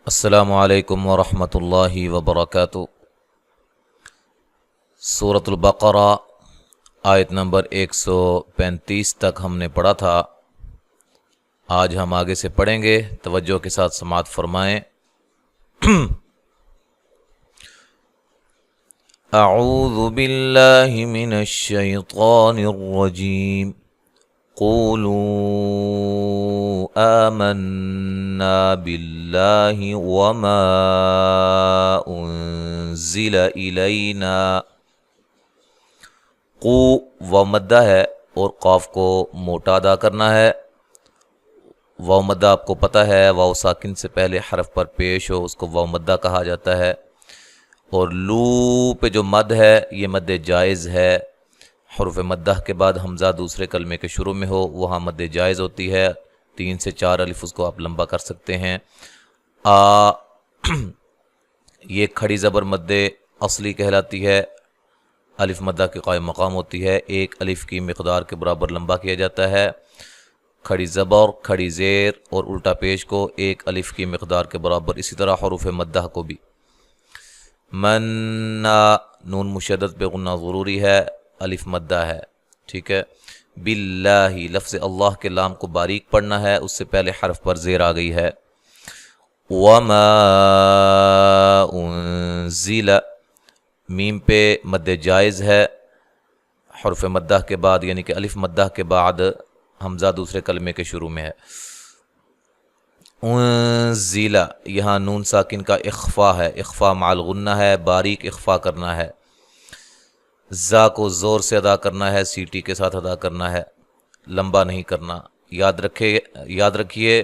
السلام علیکم ورحمۃ اللہ وبرکاتہ۔ سورۃ البقرہ آیت نمبر 135 تک ہم نے پڑھا تھا۔ آج ہم آگے سے پڑھیں گے، توجہ کے ساتھ سماعت فرمائیں۔ اعوذ باللہ من الشیطان الرجیم، قولوا آمنا باللہ وما انزل الینا۔ قو و مدہ ہے اور قاف کو موٹا ادا کرنا ہے۔ واو مدہ آپ کو پتہ ہے، واو ساکن سے پہلے حرف پر پیش ہو اس کو واو مدہ کہا جاتا ہے، اور لو پہ جو مد ہے یہ مد جائز ہے۔ حرف مدہ کے بعد حمزہ دوسرے کلمے کے شروع میں ہو وہاں مد جائز ہوتی ہے، 3 سے 4 الف اس کو آپ لمبا کر سکتے ہیں۔ یہ کھڑی زبر مد اصلی کہلاتی ہے، الف مدہ کے قائم مقام ہوتی ہے، 1 الف کی مقدار کے برابر لمبا کیا جاتا ہے۔ کھڑی زبر، کھڑی زیر اور الٹا پیش کو 1 الف کی مقدار کے برابر، اسی طرح حروف مدہ کو بھی۔ منا، نون مشدد پہ غنہ ضروری ہے، الف مدہ ہے، ٹھیک ہے۔ باللہ، لفظ اللہ کے لام کو باریک پڑھنا ہے، اس سے پہلے حرف پر زیر آ گئی ہے۔ وما انزل، میم پہ مد جائز ہے، حرف مدہ کے بعد یعنی کہ الف مدہ کے بعد حمزہ دوسرے کلمے کے شروع میں ہے۔ انزل، یہاں نون ساکن کا اخفا ہے، اخفا مع الغنہ ہے، باریک اخفا کرنا ہے۔ زا کو زور سے ادا کرنا ہے، سیٹی کے ساتھ ادا کرنا ہے، لمبا نہیں کرنا۔ یاد رکھیے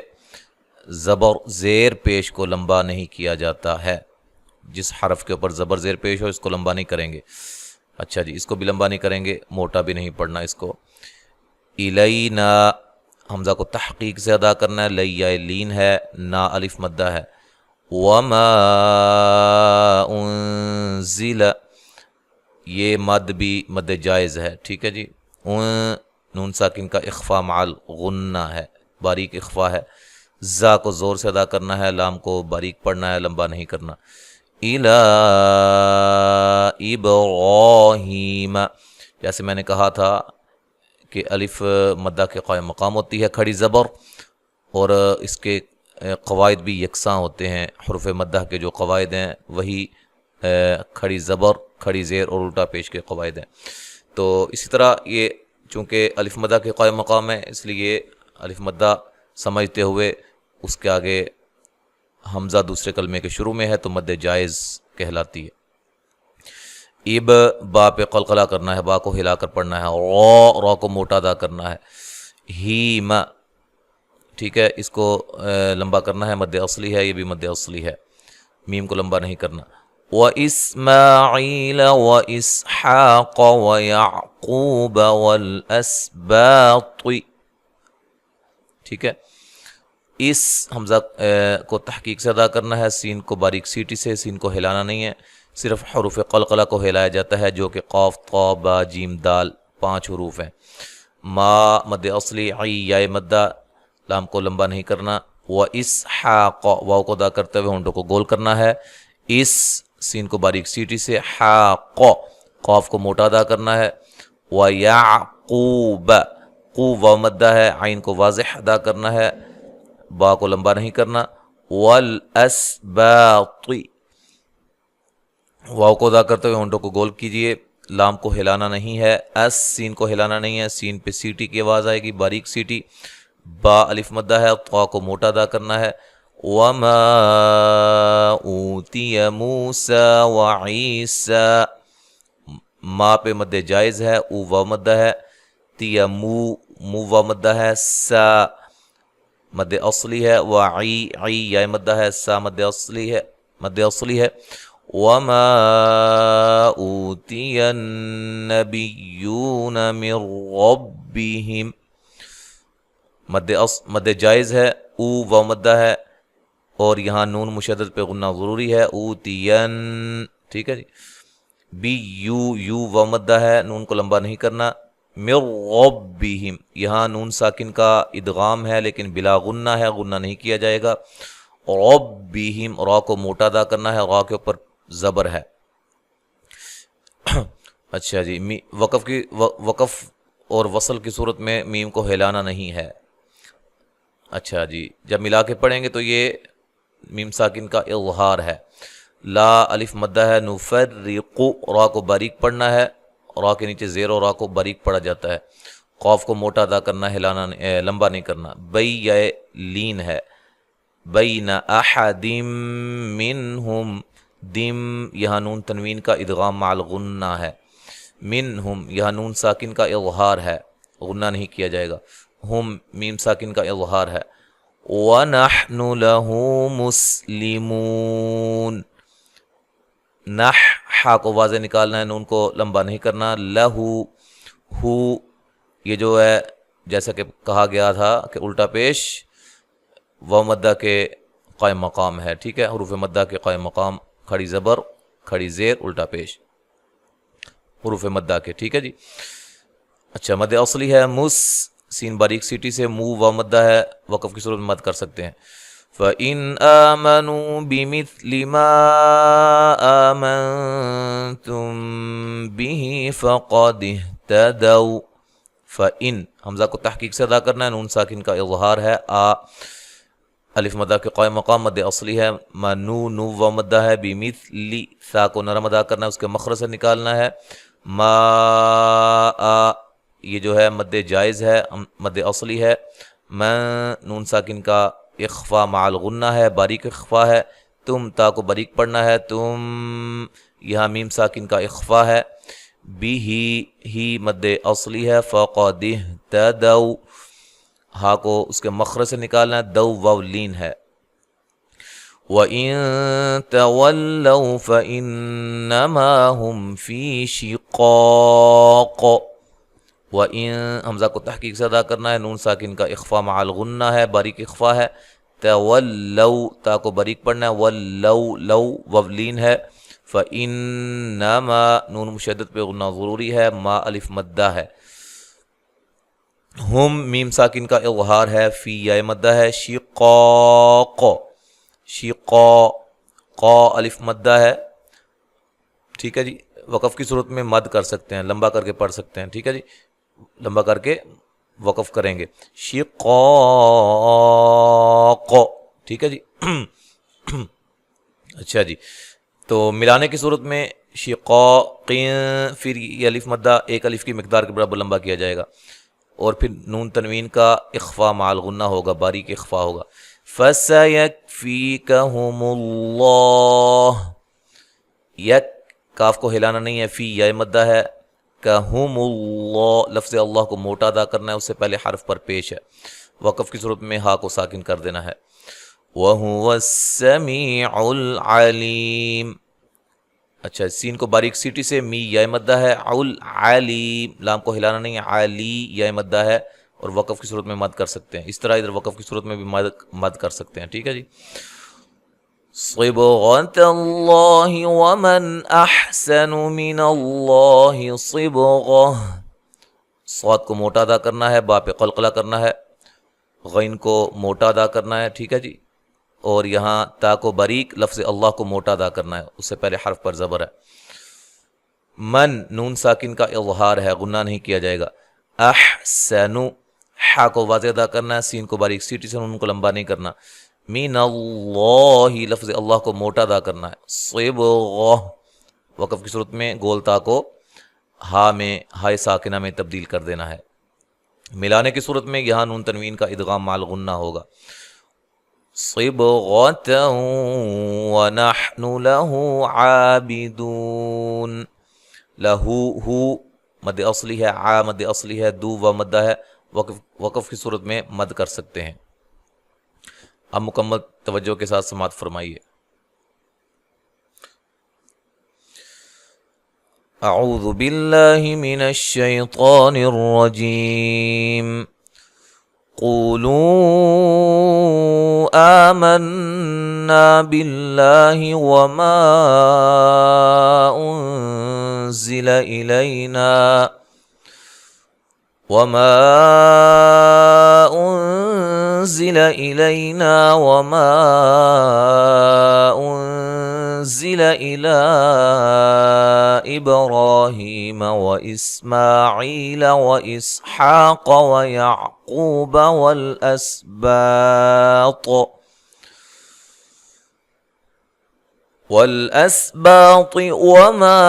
زبر زیر پیش کو لمبا نہیں کیا جاتا ہے، جس حرف کے اوپر زبر زیر پیش ہو اس کو لمبا نہیں کریں گے۔ اچھا جی، اس کو بھی لمبا نہیں کریں گے، موٹا بھی نہیں پڑھنا اس کو۔ الینا، حمزہ کو تحقیق سے ادا کرنا ہے، لیا لین ہے، نا الف مدہ ہے۔ وما انزل، یہ مد بھی مد جائز ہے، ٹھیک ہے جی۔ نون ساکن کا اخفا مع الغنہ ہے، باریک اخفا ہے۔ زا کو زور سے ادا کرنا ہے، لام کو باریک پڑھنا ہے، لمبا نہیں کرنا۔ الی ابراہیم، جیسے میں نے کہا تھا کہ الف مدہ کے قائم مقام ہوتی ہے کھڑی زبر، اور اس کے قواعد بھی یکساں ہوتے ہیں، حرف مدہ کے جو قواعد ہیں وہی کھڑی زبر، کھڑی زیر اور الٹا پیش کے قواعد ہیں۔ تو اسی طرح یہ چونکہ الف مدہ کے قائم مقام ہے، اس لیے الف مدہ سمجھتے ہوئے اس کے آگے حمزہ دوسرے کلمے کے شروع میں ہے تو مد جائز کہلاتی ہے۔ اب، با پہ قلقلہ کرنا ہے، با کو ہلا کر پڑھنا ہے، را کو موٹا ادا کرنا ہے۔ ہیم، ٹھیک ہے، اس کو لمبا کرنا ہے، مد اصلی ہے، یہ بھی مد اصلی ہے، میم کو لمبا نہیں کرنا۔ وَإِسْمَاعِيلَ وَإِسْحَاقَ وَيَعْقُوبَ وَالْأَسْبَاطِ، ٹھیک ہے۔ اس حمزہ کو تحقیق سے ادا کرنا ہے، سین کو باریک سیٹی سے، سین کو ہلانا نہیں ہے، صرف حروف قلقلہ کو ہلایا جاتا ہے جو کہ قاف، طا، با، جیم، دال 5 حروف ہیں۔ ما مد اصلی، عی یا مدہ، لام کو لمبا نہیں کرنا۔ وَإِسْحَاقَ، واو کو ادا کرتے ہوئے ہونٹوں کو گول کرنا ہے، اس سین کو باریک سیٹی سے، حاق، قاف کو موٹا ادا کرنا ہے۔ وَيَعْقُوبَ، قو واو مدہ ہے، عین کو واضح ادا کرنا ہے، با کو لمبا نہیں کرنا۔ وَالْأَسْبَاطِ، واو کو ادا کرتے ہوئے ہونٹوں کو گول کیجئے، لام کو ہلانا نہیں ہے، اس سین کو ہلانا نہیں ہے، سین پہ سیٹی کی آواز آئے گی، باریک سیٹی۔ با الف مدہ ہے، طا کو موٹا ادا کرنا ہے۔ وَمَا أُوتِيَ مُوسَى وَعِيسَى، ما پہ مد جائز ہے، او واو مدہ ہے، تیا مو واو مدہ ہے، سا مد اصلی ہے، وعی عی یا مدہ ہے، سا مد اصلی ہے۔ وَمَا أُوتِيَ النَّبِيُّونَ مِن رَبِّهِمْ، مد جائز ہے، او واو مدہ ہے، اور یہاں نون مشدد پہ غنہ ضروری ہے، اوتین، ٹھیک ہے جی۔ بی یو واو مدہ ہے، نون کو لمبا نہیں کرنا۔ من ربہم، یہاں نون ساکن کا ادغام ہے لیکن بلا غنہ ہے، غنہ نہیں کیا جائے گا۔ ربہم، را کو موٹا ادا کرنا ہے، را کے اوپر زبر ہے۔ اچھا جی، وقف اور وصل کی صورت میں میم کو ہلانا نہیں ہے۔ اچھا جی، جب ملا کے پڑھیں گے تو یہ میم ساکن کا اظہار ہے۔ لا الف مدہ ہے، نفرق، را کو باریک پڑھنا ہے، را کے نیچے زیر اور را کو باریک پڑھا جاتا ہے۔ قاف کو موٹا ادا کرنا ہے، ہلانا لمبا نہیں کرنا۔ بئی یہ لین ہے، بین احد منہم، دم یہاں نون تنوین کا ادغام مع الغنہ ہے، منہم یہاں نون ساکن کا اظہار ہے، غنہ نہیں کیا جائے گا، ہم میم ساکن کا اظہار ہے۔ وَنَحْنُ لَهُ مُسْلِمُونَ، نح ہا کو واضح نکالنا ہے، نون کو لمبا نہیں کرنا۔ لہو، ہو یہ جو ہے جیسا کہ کہا گیا تھا کہ الٹا پیش و مدہ کے قائم مقام ہے، ٹھیک ہے، حروف مدہ کے قائم مقام، کھڑی زبر، کھڑی زیر، الٹا پیش، حروف مدہ کے، ٹھیک ہے جی۔ اچھا، مد اصلی ہے مس، سین باریک سیٹی سے، مو و مدہ ہے، وقف کی صورت میں مد کر سکتے ہیں۔ فَإِنْ آمَنُوا بِمِثْلِ مَا آمَنْتُمْ بِهِ فَقَدِ اهْتَدَوْا، فَإِنْ حمزہ کو تحقیق سے ادا کرنا ہے، نون ساکن کا اظہار ہے، الف مدہ کے قائم مقام مد اصلی ہے، منو نو و مدہ ہے، بِمِثْلِ سا کو نرم ادا کرنا ہے، اس کے مخرج سے نکالنا ہے، ما یہ جو ہے مد جائز ہے، مد اصلی ہے، نون ساکن کا اخفا مع الغنہ ہے، باریک اخفا ہے، تم تا کو باریک پڑھنا ہے، تم یہاں میم ساکن کا اخفا ہے، ہی مد اصلی ہے، فقد اہتدوا ہا کو اس کے مخرج سے نکالنا ہے، دو واو لین ہے۔ وَإِن تَوَلَّوْا فَإِنَّمَا هُمْ فِي شِقَاقٍ، وَإِن حمزہ کو تحقیق سے ادا کرنا ہے، نون ساکن کا اخفا مع الغنہ ہے، باریک اخفا ہے، تولوا تا کو باریک پڑھنا ہے، ولو لو وولین ہے، فَإِنَّمَا نون مشدد پہ غنہ ضروری ہے، ما الف مدہ ہے، ہم میم ساکن کا اظہار ہے، فی یا مدہ ہے، شقاق، شقا قا الف مدہ ہے، ٹھیک ہے جی۔ وقف کی صورت میں مد کر سکتے ہیں، لمبا کر کے پڑھ سکتے ہیں، ٹھیک ہے جی، لمبا کر کے وقف کریں گے، شقاق، ٹھیک ہے جی۔ اچھا جی، تو ملانے کی صورت میں شقاق، پھر یہ الف مدہ ایک الف کی مقدار کے برابر لمبا کیا جائے گا، اور پھر نون تنوین کا اخفا مع الغنہ ہوگا، باریک اخفا ہوگا۔ فَسَيَكْفِيكَهُمُ اللَّهُ، یک کاف کو ہلانا نہیں ہے، فی یا مدہ ہے، کہم اللہ لفظ اللہ کو موٹا ادا کرنا ہے، اس سے پہلے حرف پر پیش ہے، وقف کی صورت میں ہا کو ساکن کر دینا ہے۔ وَهُوَ السَّمِيعُ الْعَلِيمُ، اچھا، سین کو باریک سیٹی سے، می یا مدہ ہے، علیم لام کو ہلانا نہیں ہے، علی یا مدہ ہے، اور وقف کی صورت میں مد کر سکتے ہیں، اس طرح ادھر وقف کی صورت میں بھی مد کر سکتے ہیں، ٹھیک ہے جی۔ صبغۃ اللہ ومن احسن من اللہ صبغہ، صاد کو موٹا ادا کرنا ہے، با پہ قلقلہ کرنا ہے، غین کو موٹا ادا کرنا ہے، ٹھیک ہے جی، اور یہاں تا کو باریک، لفظ اللہ کو موٹا ادا کرنا ہے، اس سے پہلے حرف پر زبر ہے۔ من نون ساکن کا اظہار ہے، غنہ نہیں کیا جائے گا۔ احسن ہا کو واضح ادا کرنا ہے، سین کو باریک سیٹی سے، نون کو لمبا نہیں کرنا۔ من اللہ لفظ اللہ کو موٹا ادا کرنا ہے۔ صبغہ وقف کی صورت میں گول تا کو ہا میں ہائے ساکنہ میں تبدیل کر دینا ہے۔ ملانے کی صورت میں یہاں نون تنوین کا ادغام مع الغنہ ہوگا۔ صبغۃ ونحن له عابدون، لہو ہو مد اصلی ہے، عا مد اصلی ہے، دو و مدہ ہے، وقف کی صورت میں مد کر سکتے ہیں۔ اب مکمل توجہ کے ساتھ سماعت فرمائیے۔ اعوذ باللہ من الشیطان الرجیم، قولوا آمنا باللہ وما انزل الینا أنزل إلينا وما أنزل إلى إبراهيم وإسماعيل وإسحاق ويعقوب والأسباط وما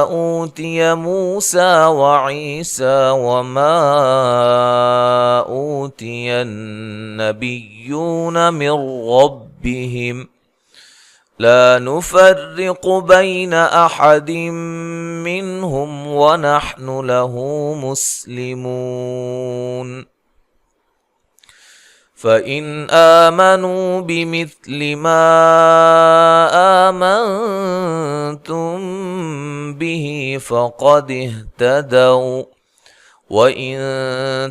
أوتي موسى وعيسى وما أوتي النبيون من ربهم لا نفرق بين أحد منهم ونحن له مسلمون فإن آمنوا بمثل ما آمنتم به فقد اهتدوا وإن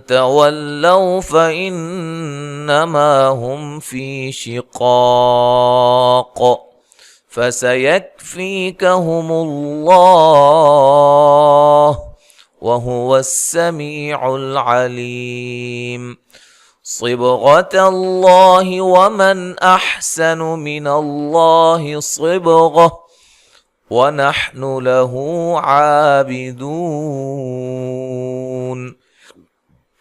تولوا فإنما هم في شقاق فسيكفيكهم الله وهو السميع العليم صبغة الله ومن أحسن من الله صبغة ونحن له عابدون.